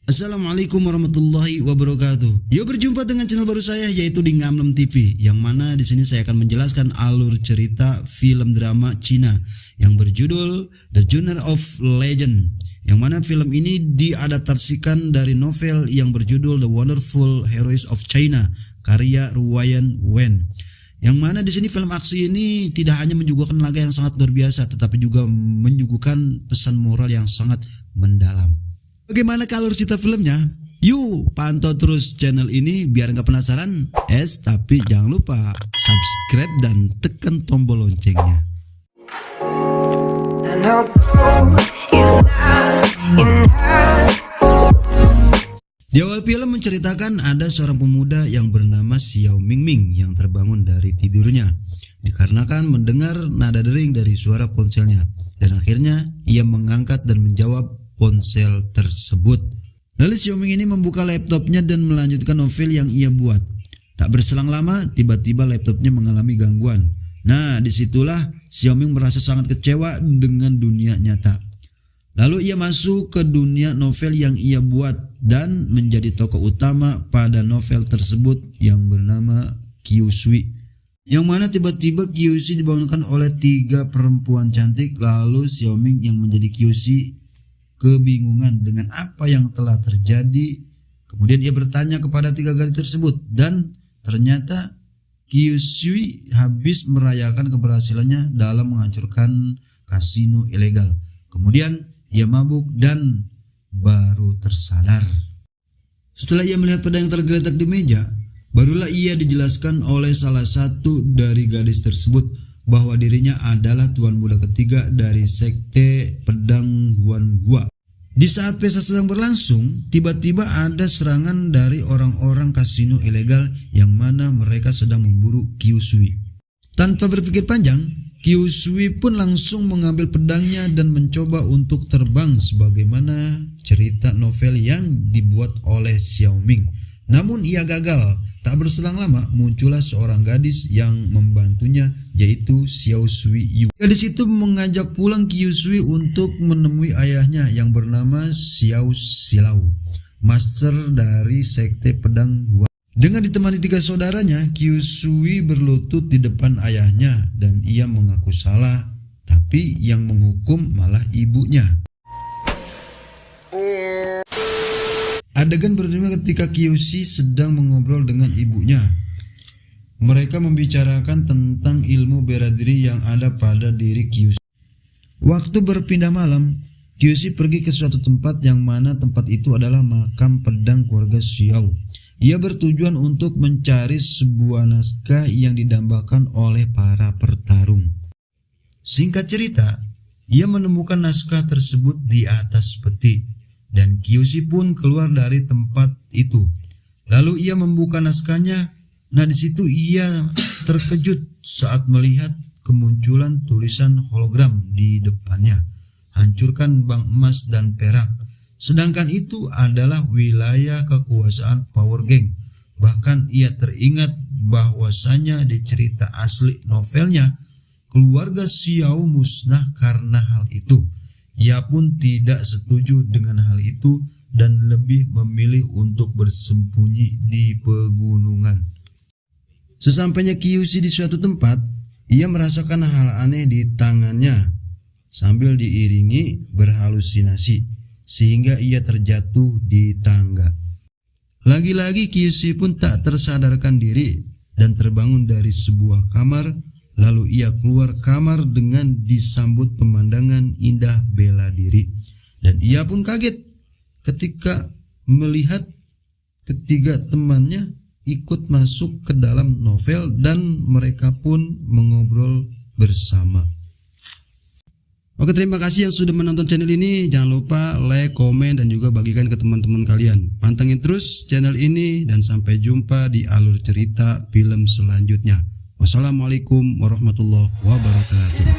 Assalamualaikum warahmatullahi wabarakatuh. Yuk berjumpa dengan channel baru saya yaitu di Ngamlem TV, yang mana di sini saya akan menjelaskan alur cerita film drama Cina yang berjudul The Journey of Legend, yang mana film ini diadaptasikan dari novel yang berjudul The Wonderful Heroes of China karya Ruoyan Wen. Yang mana di sini film aksi ini tidak hanya menyuguhkan laga yang sangat luar biasa, tetapi juga menyuguhkan pesan moral yang sangat mendalam. Bagaimana alur cerita filmnya? Yuk pantau terus channel ini biar nggak penasaran. Tapi jangan lupa subscribe dan tekan tombol loncengnya. Di awal film menceritakan ada seorang pemuda yang bernama Xiao Mingming yang terbangun dari tidurnya dikarenakan mendengar nada dering dari suara ponselnya, dan akhirnya ia mengangkat dan menjawab ponsel tersebut. Lalu Xiaoming ini membuka laptopnya dan melanjutkan novel yang ia buat. Tak berselang lama, tiba-tiba laptopnya mengalami gangguan. Nah, disitulah Xiaoming merasa sangat kecewa dengan dunia nyata. Lalu ia masuk ke dunia novel yang ia buat dan menjadi tokoh utama pada novel tersebut yang bernama Qiushui. Yang mana tiba-tiba Qiushui dibangunkan oleh 3 perempuan cantik. Lalu Xiaoming yang menjadi Qiushui kebingungan dengan apa yang telah terjadi. Kemudian ia bertanya kepada 3 gadis tersebut, dan ternyata Qiushui habis merayakan keberhasilannya dalam menghancurkan kasino ilegal. Kemudian ia mabuk dan baru tersadar. Setelah ia melihat pedang yang tergeletak di meja, barulah ia dijelaskan oleh salah satu dari gadis tersebut bahwa dirinya adalah tuan muda ketiga dari sekte pedang Huanghua. Di saat pesta sedang berlangsung, tiba-tiba ada serangan dari orang-orang kasino ilegal yang mana mereka sedang memburu Qiushui. Tanpa berpikir panjang, Qiushui pun langsung mengambil pedangnya dan mencoba untuk terbang sebagaimana cerita novel yang dibuat oleh Xiaoming. Namun ia gagal. Tak berselang lama muncullah seorang gadis yang membantunya, yaitu Xiao Sui Yu. Gadis itu mengajak pulang Qiushui untuk menemui ayahnya yang bernama Xiao Silau, master dari sekte pedang Hua. Dengan ditemani 3 saudaranya, Qiushui berlutut di depan ayahnya dan ia mengaku salah, tapi yang menghukum malah ibunya. Adegan berdurasi ketika Qiushui sedang mengobrol dengan ibunya. Mereka membicarakan tentang ilmu bela diri yang ada pada diri Qiushui. Waktu berpindah malam, Qiushui pergi ke suatu tempat yang mana tempat itu adalah makam pedang keluarga Xiao. Ia bertujuan untuk mencari sebuah naskah yang didambakan oleh para pertarung. Singkat cerita, ia menemukan naskah tersebut di atas peti. Dan Qiushui pun keluar dari tempat itu. Lalu ia membuka naskahnya. Nah, di situ ia terkejut saat melihat kemunculan tulisan hologram di depannya. Hancurkan bank emas dan perak. Sedangkan itu adalah wilayah kekuasaan Power Gang. Bahkan ia teringat bahwasanya di cerita asli novelnya, keluarga Xiao musnah karena hal itu. Ia pun tidak setuju dengan hal itu dan lebih memilih untuk bersembunyi di pegunungan. Sesampainya Qiushui di suatu tempat, ia merasakan hal aneh di tangannya sambil diiringi berhalusinasi sehingga ia terjatuh di tangga. Lagi-lagi Qiushui pun tak tersadarkan diri dan terbangun dari sebuah kamar. Lalu ia keluar kamar dengan disambut pemandangan indah bela diri. Dan ia pun kaget ketika melihat ketiga temannya ikut masuk ke dalam novel dan mereka pun mengobrol bersama. Oke, terima kasih yang sudah menonton channel ini. Jangan lupa like, komen, dan juga bagikan ke teman-teman kalian. Pantengin terus channel ini dan sampai jumpa di alur cerita film selanjutnya. Wassalamualaikum warahmatullahi wabarakatuh.